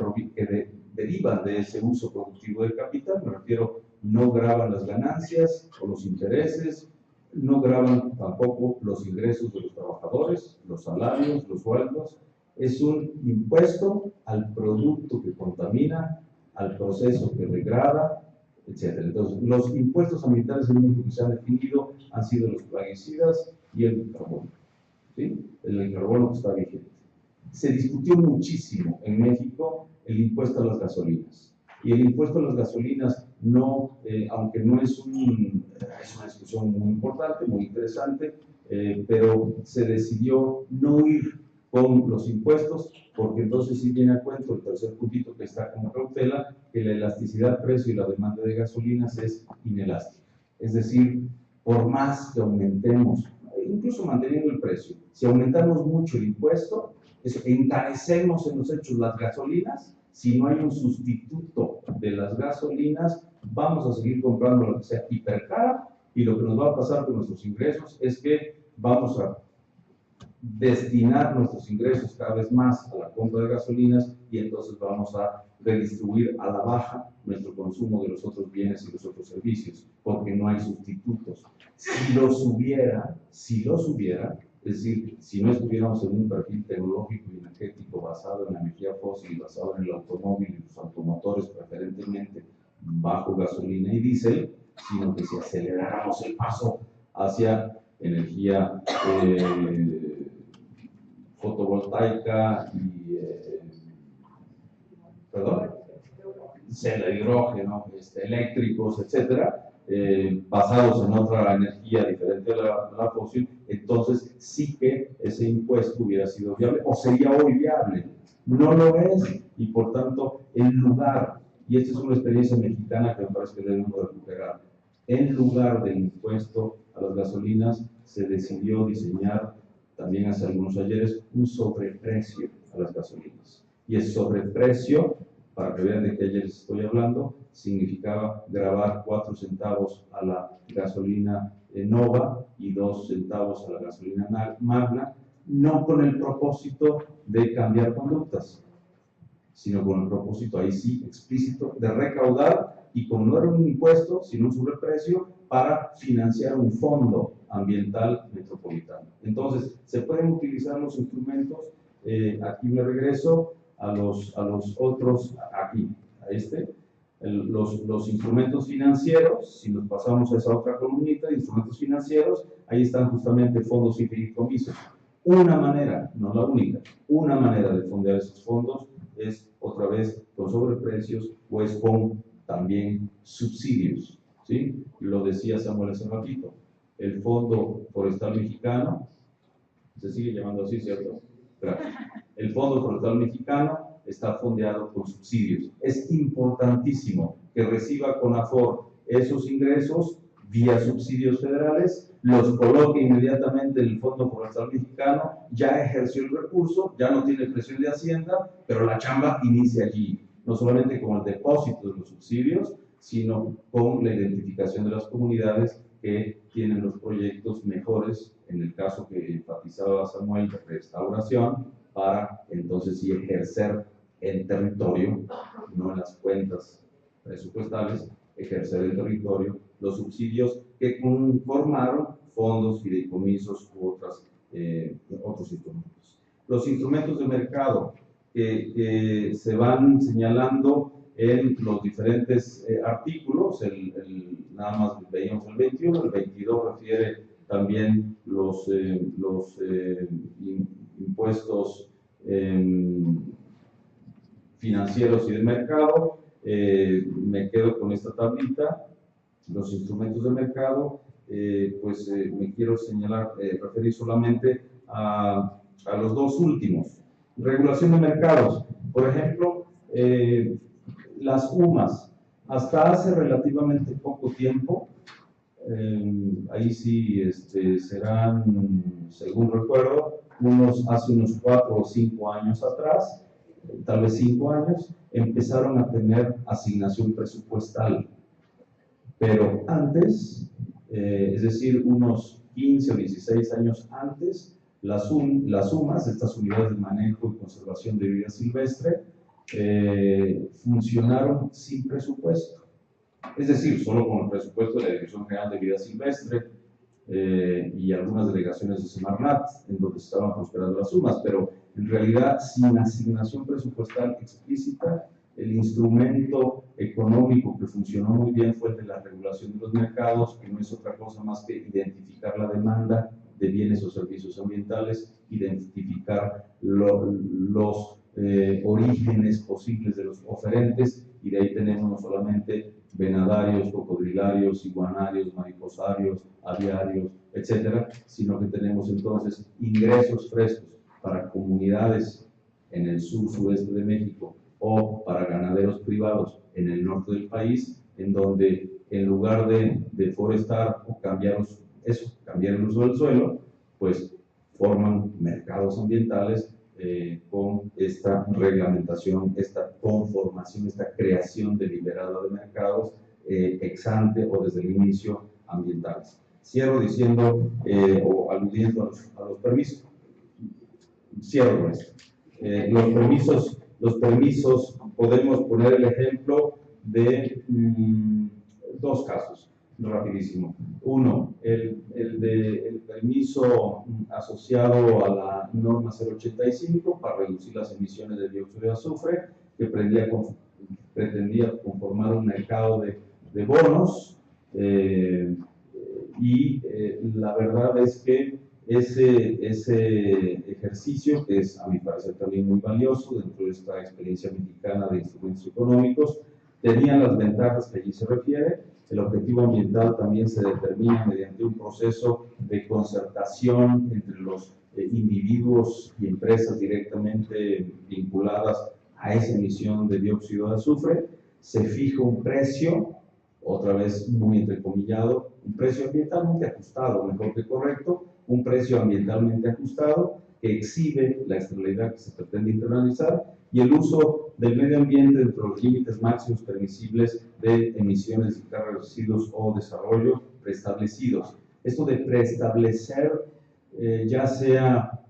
derivan de ese uso productivo del capital. Me refiero, no gravan las ganancias o los intereses no graban tampoco los ingresos de los trabajadores, los salarios, los sueldos. Es un impuesto al producto que contamina, al proceso que degrada, etc. Entonces, los impuestos ambientales en México que se han definido han sido los plaguicidas y el carbono. ¿Sí? El carbono que está vigente. Se discutió muchísimo en México el impuesto a las gasolinas. Y el impuesto a las gasolinas, no, aunque no es, es una discusión muy importante, muy interesante, pero se decidió no ir con los impuestos, porque entonces sí viene a cuento el tercer puntito que está como cautela, que la elasticidad precio y la demanda de gasolinas es inelástica. Es decir, por más que aumentemos, incluso manteniendo el precio, si aumentamos mucho el impuesto, encarecemos en los hechos las gasolinas. Si no hay un sustituto de las gasolinas, vamos a seguir comprando lo que sea hipercara, y lo que nos va a pasar con nuestros ingresos es que vamos a destinar nuestros ingresos cada vez más a la compra de gasolinas, y entonces vamos a redistribuir a la baja nuestro consumo de los otros bienes y los otros servicios, porque no hay sustitutos. Si los hubiera, es decir, si no estuviéramos en un perfil tecnológico y energético basado en la energía fósil, basado en el automóvil y los automotores preferentemente bajo gasolina y diésel, sino que si aceleráramos el paso hacia energía fotovoltaica y celda de hidrógeno, eléctricos, etcétera, basados en otra energía diferente a la fósil, entonces sí que ese impuesto hubiera sido viable, o sería hoy viable. No lo es, y por tanto, en lugar, y esta es una experiencia mexicana que me parece que debemos recuperar, en lugar del impuesto a las gasolinas, se decidió diseñar, también hace algunos ayeres, un sobreprecio a las gasolinas. Y el sobreprecio, para que vean de qué ayer les estoy hablando, significaba gravar 4 centavos a la gasolina Nova y 2 centavos a la gasolina Magna, no con el propósito de cambiar conductas, sino con el propósito, ahí sí, explícito, de recaudar, y como no era un impuesto, sino un sobreprecio, para financiar un fondo ambiental metropolitano. Entonces, se pueden utilizar los instrumentos, aquí me regreso a los otros, aquí, a los instrumentos financieros. Si nos pasamos a esa otra columnita, instrumentos financieros, ahí están justamente fondos y fideicomisos. Una manera, no la única, una manera de fondear esos fondos es otra vez con sobreprecios, o es con también subsidios, ¿sí? Lo decía Samuel hace ratito, el Fondo Forestal Mexicano, se sigue llamando así, ¿cierto? Gracias. El Fondo Forestal Mexicano está fondeado con subsidios. Es importantísimo que reciba CONAFOR esos ingresos vía subsidios federales, los coloque inmediatamente en el Fondo Forestal Mexicano, ya ejerció el recurso, ya no tiene presión de Hacienda, pero la chamba inicia allí, no solamente con el depósito de los subsidios, sino con la identificación de las comunidades que tienen los proyectos mejores, en el caso que enfatizaba Samuel, de restauración, para entonces sí ejercer en territorio, no en las cuentas presupuestales, ejercer en territorio los subsidios que conformaron fondos, fideicomisos u otros instrumentos. Los instrumentos de mercado que se van señalando en los diferentes artículos, nada más veíamos el 21, el 22 refiere también los impuestos financieros y de mercado. Me quedo con esta tablita, los instrumentos de mercado. Me quiero referir solamente a los dos últimos. Regulación de mercados, por ejemplo, las UMAS, hasta hace relativamente poco tiempo, ahí sí serán, según recuerdo, hace unos 4 o 5 años atrás, tal vez 5 años, empezaron a tener asignación presupuestal. Pero antes, es decir, unos 15 o 16 años antes, las UMAS, estas unidades de manejo y conservación de vida silvestre, funcionaron sin presupuesto. Es decir, solo con el presupuesto de la Dirección General de Vida Silvestre, y algunas delegaciones de Semarnat, en donde estaban prosperando las sumas, pero en realidad sin asignación presupuestal explícita, el instrumento económico que funcionó muy bien fue el de la regulación de los mercados, que no es otra cosa más que identificar la demanda de bienes o servicios ambientales, identificar los orígenes posibles de los oferentes, y de ahí tenemos no solamente venadarios, cocodrilarios, iguanarios, mariposarios, aviarios, etcétera, sino que tenemos entonces ingresos frescos para comunidades en el sur-sureste de México o para ganaderos privados en el norte del país, en donde en lugar de deforestar o cambiar el uso del suelo, pues forman mercados ambientales con esta reglamentación, esta conformación, esta creación deliberada de mercados ex ante o desde el inicio ambientales. Cierro diciendo o aludiendo a los permisos. Cierro esto. Los permisos, podemos poner el ejemplo de dos casos, rapidísimo. Uno, el permiso asociado a la norma 085 para reducir las emisiones de dióxido de azufre, que pretendía conformar un mercado de bonos, la verdad es que ese ejercicio, que es a mi parecer también muy valioso dentro de esta experiencia mexicana de instrumentos económicos, tenía las ventajas que allí se refiere. El objetivo ambiental también se determina mediante un proceso de concertación entre los individuos y empresas directamente vinculadas a esa emisión de dióxido de azufre. Se fija un precio, otra vez muy entrecomillado, un precio ambientalmente ajustado, mejor que correcto, un precio ambientalmente ajustado que exhibe la externalidad que se pretende internalizar y el uso del medio ambiente dentro de los límites máximos permisibles de emisiones de carga de residuos o desarrollo preestablecidos. Esto de preestablecer, ya sea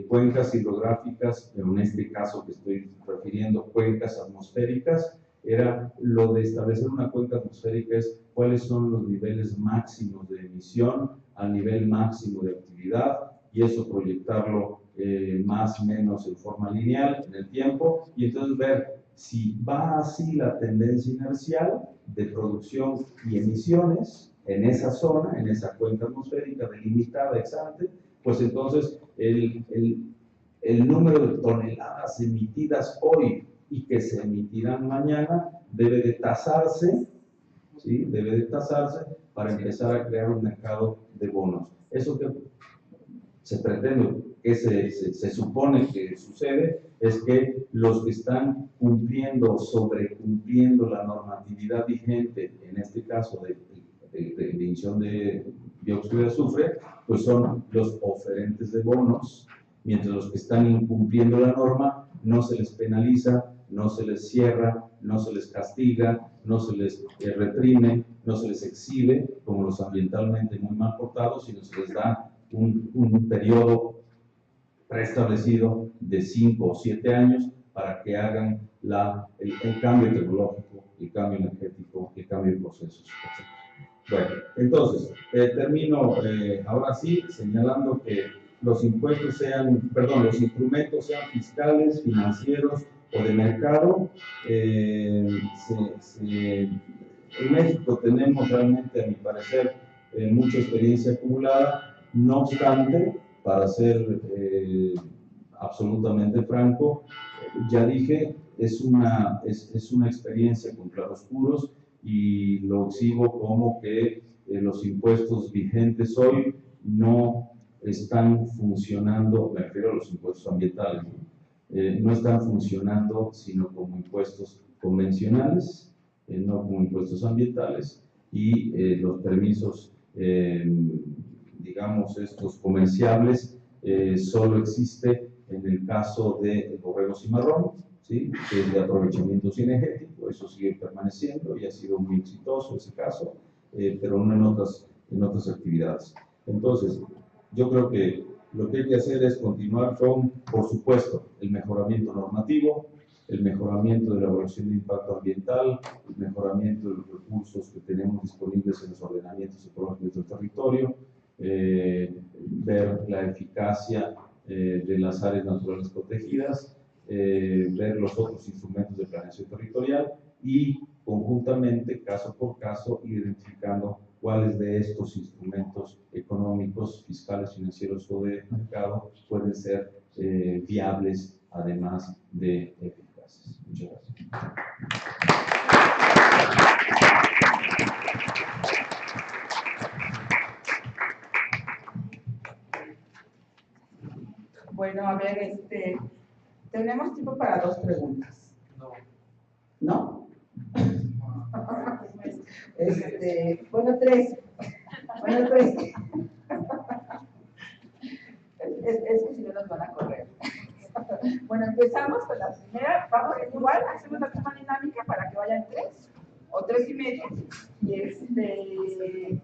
cuencas hidrográficas, pero en este caso que estoy refiriendo cuencas atmosféricas, era lo de establecer una cuenca atmosférica es cuáles son los niveles máximos de emisión al nivel máximo de actividad, y eso proyectarlo más o menos en forma lineal en el tiempo, y entonces ver si va así la tendencia inercial de producción y emisiones en esa zona, en esa cuenca atmosférica delimitada ex ante, pues entonces el número de toneladas emitidas hoy y que se emitirán mañana debe de tasarse, ¿sí? Debe de tasarse para empezar a crear un mercado de bonos. Eso que se pretende, que se supone que sucede, es que los que están cumpliendo, sobrecumpliendo la normatividad vigente, en este caso de emisión de dióxido de azufre, pues son los oferentes de bonos, mientras los que están incumpliendo la norma no se les penaliza, no se les cierra, no se les castiga, no se les reprime, no se les exhibe como los ambientalmente muy mal portados, sino se les da un periodo preestablecido de 5 o 7 años para que hagan el cambio tecnológico, el cambio energético, el cambio de procesos. Bueno, entonces, termino ahora sí señalando que los impuestos los instrumentos sean fiscales, financieros o de mercado. En México tenemos realmente, a mi parecer, mucha experiencia acumulada. No obstante, para ser absolutamente franco, ya dije, es una experiencia con claroscuros, y lo exhibo como que los impuestos vigentes hoy no están funcionando, me refiero a los impuestos ambientales, no están funcionando sino como impuestos convencionales, no como impuestos ambientales, y los permisos, digamos, estos comerciables, solo existe en el caso de borrego cimarrón, ¿sí? Que es de aprovechamiento cinegético, eso sigue permaneciendo y ha sido muy exitoso ese caso, pero no en otras actividades. Entonces, yo creo que lo que hay que hacer es continuar con, por supuesto, el mejoramiento normativo, el mejoramiento de la evaluación de impacto ambiental, el mejoramiento de los recursos que tenemos disponibles en los ordenamientos ecológicos del territorio, ver la eficacia de las áreas naturales protegidas, ver los otros instrumentos de planeación territorial y conjuntamente, caso por caso, ir identificando cuáles de estos instrumentos económicos, fiscales, financieros o de mercado pueden ser viables, además de eficaces. Muchas gracias. Bueno, a ver, tenemos tiempo para 2 preguntas. ¿No? Bueno, 3. Bueno, 3. Es que si no nos van a correr. Bueno, empezamos con la primera. Vamos, igual, hacemos la misma dinámica para que vayan 3 o 3 y medio.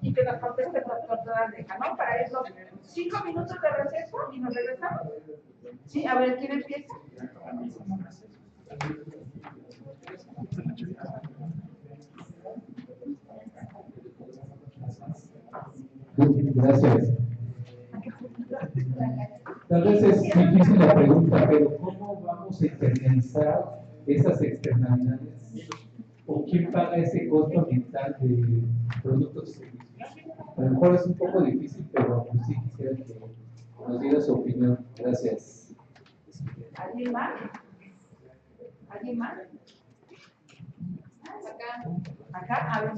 Y que nos conteste el doctor Aldeja, ¿no? Para eso, 5 minutos de receso y nos regresamos. Sí, a ver, ¿quién empieza? Gracias. Tal vez es difícil la pregunta, pero ¿cómo vamos a internalizar esas externalidades? ¿O quién paga ese costo ambiental de productos y servicios? A lo mejor es un poco difícil, pero pues sí quisiera que nos diera su opinión. Gracias. ¿Alguien más? ¿Alguien más? Acá. Acá, a ver.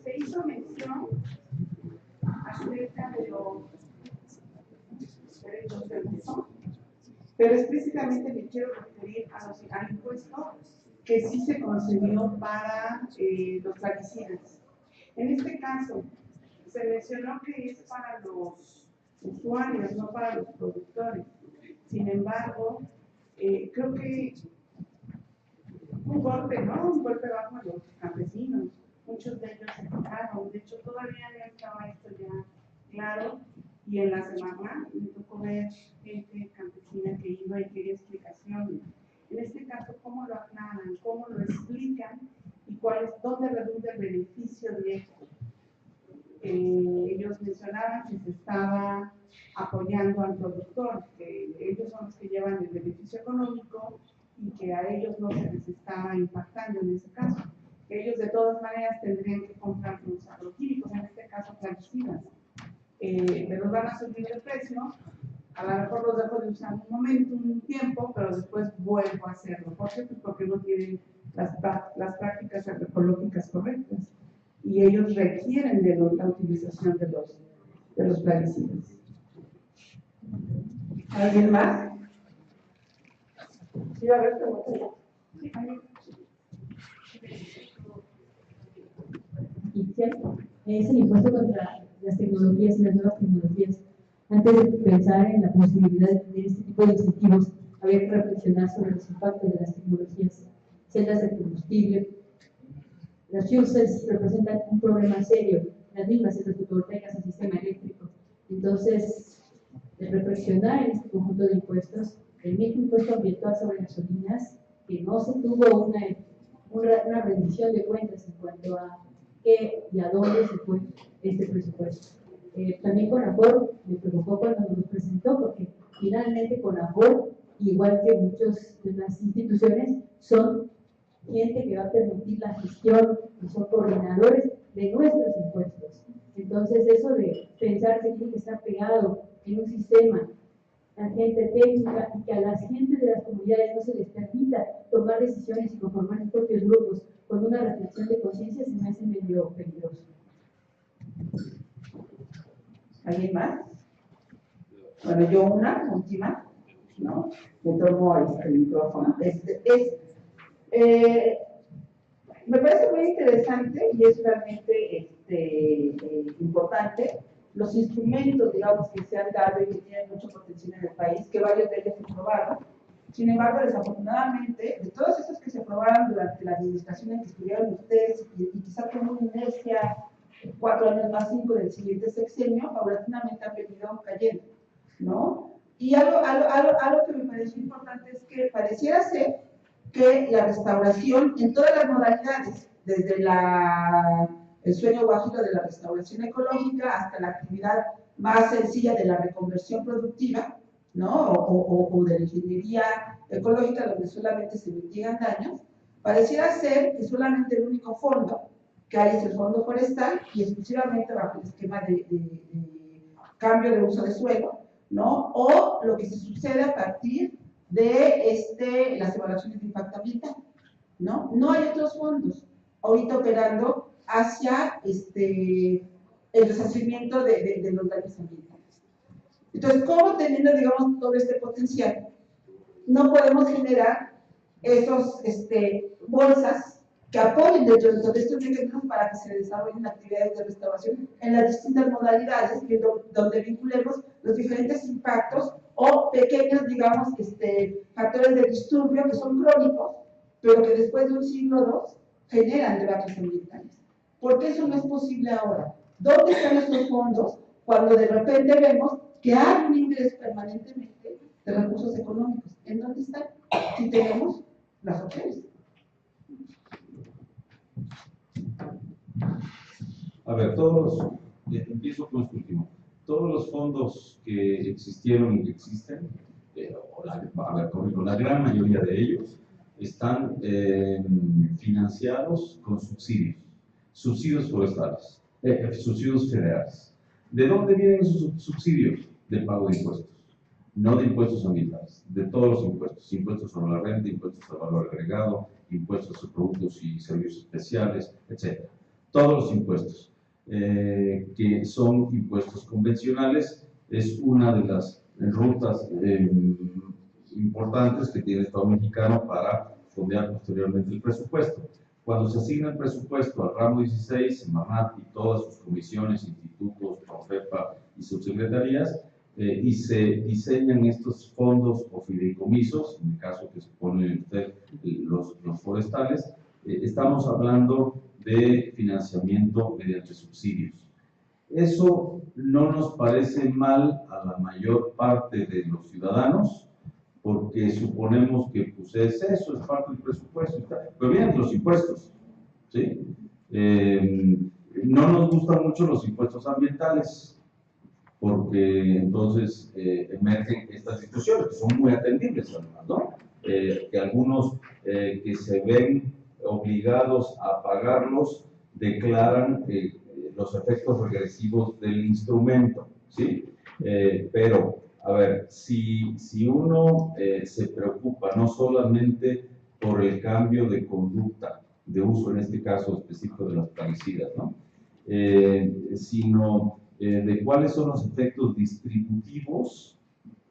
Se hizo mención acerca de los derechos del uso, pero explícitamente me quiero referir al impuesto que sí se concedió para los plaguicidas. En este caso, se mencionó que es para los usuarios, no para los productores. Sin embargo, creo que un golpe, ¿no? Un golpe bajo a los campesinos. Muchos de ellos se quejaron. De hecho, todavía no estaba esto ya claro. Y en la semana me tocó ver gente campesina que iba y quería explicaciones. En este caso, ¿cómo lo aclaran? ¿Cómo lo explican? ¿Y dónde redunda el beneficio directo? Ellos mencionaban que se estaba apoyando al productor, que ellos son los que llevan el beneficio económico y que a ellos no se les estaba impactando en ese caso. Que ellos de todas maneras tendrían que comprar los agroquímicos, en este caso plaguicidas. Pero van a subir de precio, a lo mejor los dejo de usar un momento, un tiempo, pero después vuelvo a hacerlo. ¿Por qué? Pues porque no tienen las prácticas agroecológicas correctas y ellos requieren de la utilización de los plaguicidas. ¿Alguien más? Sí, a ver, pregunta. Es el impuesto contra las tecnologías y las nuevas tecnologías. Antes de pensar en la posibilidad de tener este tipo de incentivos, había que reflexionar sobre los impactos de las tecnologías, celdas de combustible. Las fuel cells representan un problema serio, las mismas celdas fotovoltaicas al sistema eléctrico. Entonces, de reflexionar en este conjunto de impuestos, el mismo impuesto ambiental sobre gasolinas, que no se tuvo una rendición de cuentas en cuanto a qué y a dónde se fue este presupuesto. También CONAFOR me preocupó cuando nos presentó, porque finalmente CONAFOR, igual que muchas de las instituciones, son gente que va a permitir la gestión, que son coordinadores de nuestros impuestos. Entonces, eso de pensar que tiene que estar pegado en un sistema a gente técnica y que a las gentes de las comunidades no se les permita tomar decisiones y conformar sus propios grupos con una reflexión de conciencia, se me hace medio peligroso. ¿Alguien más? Bueno, yo una última, ¿no? Me tomo el micrófono. Me parece muy interesante y es realmente importante los instrumentos, digamos, que se han dado y que tienen mucho potencial en el país, que varios de ellos se aprobaron. Sin embargo, desafortunadamente, de todos esos que se aprobaron durante la administración en que estuvieron ustedes y quizá con una inercia 4 años más 5 del siguiente sexenio, paulatinamente han venido cayendo, ¿no? Y algo que me pareció importante es que pareciera ser que la restauración en todas las modalidades, desde el sueño guajiro de la restauración ecológica hasta la actividad más sencilla de la reconversión productiva, ¿no? O de la ingeniería ecológica, donde solamente se mitigan daños, pareciera ser que solamente el único fondo que hay es el fondo forestal y exclusivamente bajo el esquema de cambio de uso de suelo, ¿no? O lo que se sucede a partir de las evaluaciones de impacto ambiental, ¿no? No hay otros fondos ahorita operando hacia el resarcimiento de los daños ambientales. Entonces, ¿cómo teniendo, digamos, todo este potencial, no podemos generar esos bolsas que apoyen dentro de estos mecanismos para que se desarrollen actividades de restauración en las distintas modalidades, donde vinculemos los diferentes impactos o pequeños, digamos, factores de disturbio que son crónicos, pero que después de un siglo o dos generan debates ambientales? ¿Por qué eso no es posible ahora? ¿Dónde están esos fondos cuando de repente vemos que hay un ingreso permanentemente de recursos económicos? ¿En dónde están? Si tenemos las opciones. A ver, empiezo con este último. Todos los fondos que existieron y que existen, la gran mayoría de ellos, están financiados con subsidios forestales, subsidios federales. ¿De dónde vienen esos subsidios? Del pago de impuestos, no de impuestos ambientales, de todos los impuestos, impuestos sobre la renta, impuestos al valor agregado, impuestos a productos y servicios especiales, etc. Todos los impuestos que son impuestos convencionales es una de las rutas importantes que tiene el Estado mexicano para fondear posteriormente el presupuesto. Cuando se asigna el presupuesto al ramo 16, Semarnat y todas sus comisiones, institutos, Profepa y subsecretarías, y se diseñan estos fondos o fideicomisos, en el caso que se pone usted los forestales, estamos hablando de financiamiento mediante subsidios. Eso no nos parece mal a la mayor parte de los ciudadanos, porque suponemos que pues, eso es parte del presupuesto, pero vienen los impuestos, ¿sí? No nos gustan mucho los impuestos ambientales, porque entonces emergen estas discusiones, que son muy atendibles además, ¿no? Que algunos que se ven obligados a pagarlos declaran los efectos regresivos del instrumento, ¿sí? Pero, a ver, si uno se preocupa no solamente por el cambio de conducta, de uso en este caso específico de las plaguicidas, ¿no? Sino de cuáles son los efectos distributivos,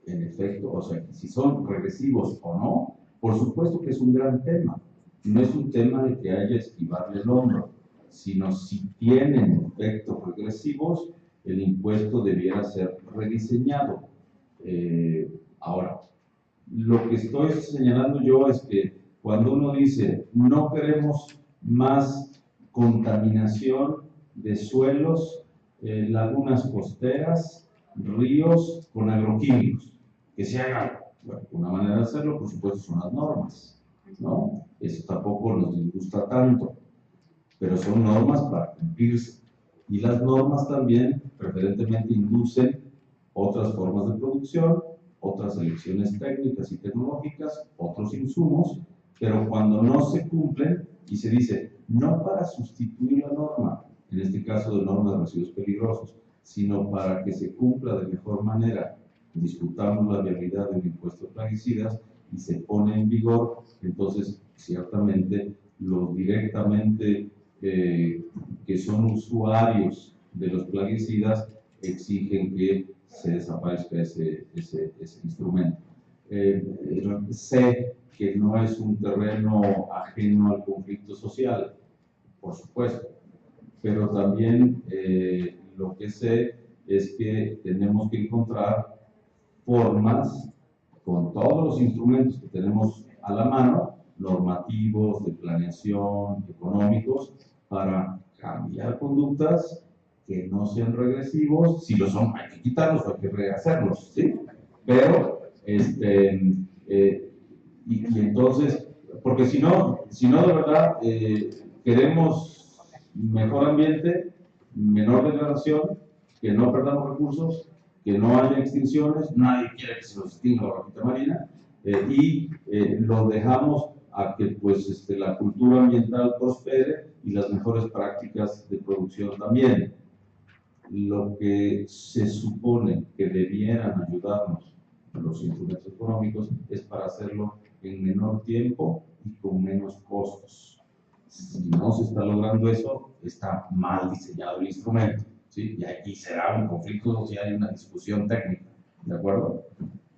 en efecto, o sea, si son regresivos o no, por supuesto que es un gran tema. No es un tema de que haya esquivarle el hombro, sino si tienen efectos regresivos, el impuesto debiera ser rediseñado. Ahora, lo que estoy señalando yo es que cuando uno dice no queremos más contaminación de suelos, lagunas costeras, ríos con agroquímicos, que se haga, bueno, una manera de hacerlo, por supuesto, son las normas, ¿no? Eso tampoco nos disgusta tanto, pero son normas para cumplirse. Y las normas también preferentemente inducen otras formas de producción, otras selecciones técnicas y tecnológicas, otros insumos, pero cuando no se cumplen y se dice, no para sustituir la norma, en este caso de normas de residuos peligrosos, sino para que se cumpla de mejor manera, discutamos la viabilidad del impuesto de plaguicidas y se pone en vigor, entonces ciertamente los directamente que son usuarios de los plaguicidas exigen que se desaparezca ese instrumento. Sé que no es un terreno ajeno al conflicto social, por supuesto, pero también lo que sé es que tenemos que encontrar formas, con todos los instrumentos que tenemos a la mano, normativos, de planeación, económicos, para cambiar conductas que no sean regresivos. Si lo son, hay que quitarlos, hay que rehacerlos, ¿sí? Pero, y entonces, Porque si no de verdad queremos mejor ambiente, menor degradación, que no perdamos recursos, que no haya extinciones, nadie quiere que se nos extinga la vaquita marina, y lo dejamos a que pues, la cultura ambiental prospere y las mejores prácticas de producción también. Lo que se supone que debieran ayudarnos los instrumentos económicos es para hacerlo en menor tiempo y con menos costos. Si no se está logrando eso, está mal diseñado el instrumento, ¿sí? Y aquí será un conflicto si hay una discusión técnica, ¿de acuerdo?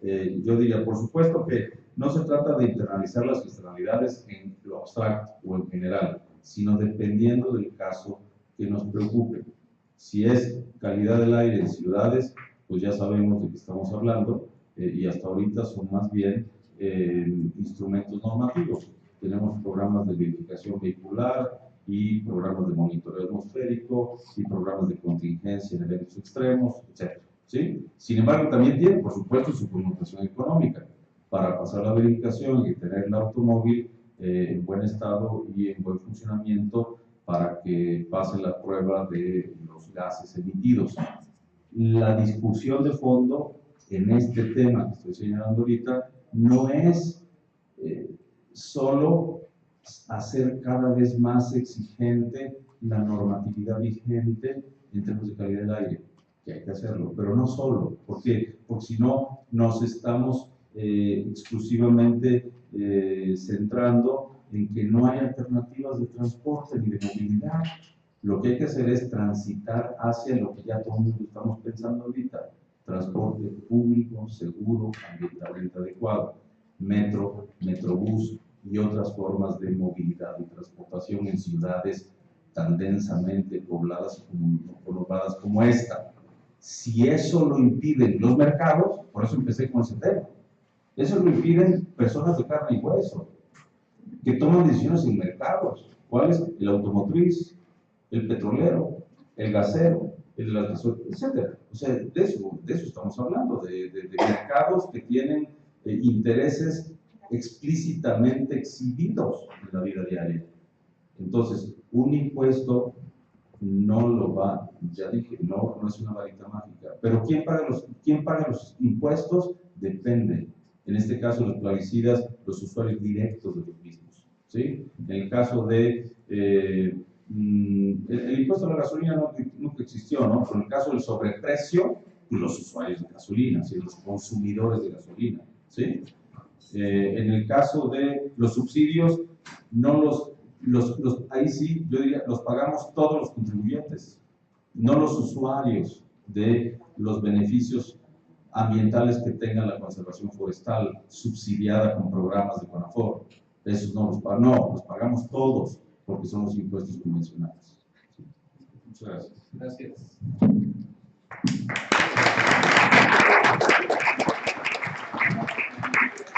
Yo diría, por supuesto que no se trata de internalizar las externalidades en lo abstracto o en general, sino dependiendo del caso que nos preocupe. Si es calidad del aire en ciudades, pues ya sabemos de qué estamos hablando, y hasta ahorita son más bien instrumentos normativos. Tenemos programas de verificación vehicular y programas de monitoreo atmosférico y programas de contingencia en eventos extremos, etc. ¿Sí? Sin embargo, también tiene, por supuesto, su connotación económica. Para pasar la verificación y tener el automóvil en buen estado y en buen funcionamiento para que pase la prueba de los gases emitidos. La discusión de fondo en este tema que estoy señalando ahorita no es solo hacer cada vez más exigente la normatividad vigente en términos de calidad del aire, que hay que hacerlo, pero no solo. ¿Por qué? Porque si no, nos estamos exclusivamente centrando en que no hay alternativas de transporte ni de movilidad. Lo que hay que hacer es transitar hacia lo que ya todo el mundo estamos pensando ahorita: transporte público, seguro, ambientalmente adecuado, metro, metrobús y otras formas de movilidad y transportación en ciudades tan densamente pobladas y conurbadas como esta. Si eso lo impiden los mercados, por eso empecé con ese tema, eso lo impiden personas de carne y hueso, que toman decisiones en mercados. ¿Cuál es? El automotriz, el petrolero, el gasero, el etcétera. O sea, de eso estamos hablando, de mercados que tienen intereses explícitamente exhibidos en la vida diaria. Entonces, un impuesto no lo va, ya dije, no es una varita mágica. Pero ¿quién paga los impuestos? Depende. En este caso, los plaguicidas, los usuarios directos de los mismos, ¿sí? En el caso de el impuesto a la gasolina nunca existió, ¿no? Pero en el caso del sobreprecio, los usuarios de gasolina, ¿sí? Los consumidores de gasolina, ¿sí? En el caso de los subsidios, ahí sí, yo diría, los pagamos todos los contribuyentes, no los usuarios de los beneficios ambientales que tenga la conservación forestal subsidiada con programas de CONAFOR. Esos no los pagamos todos, porque son los impuestos convencionales. Muchas gracias. Gracias.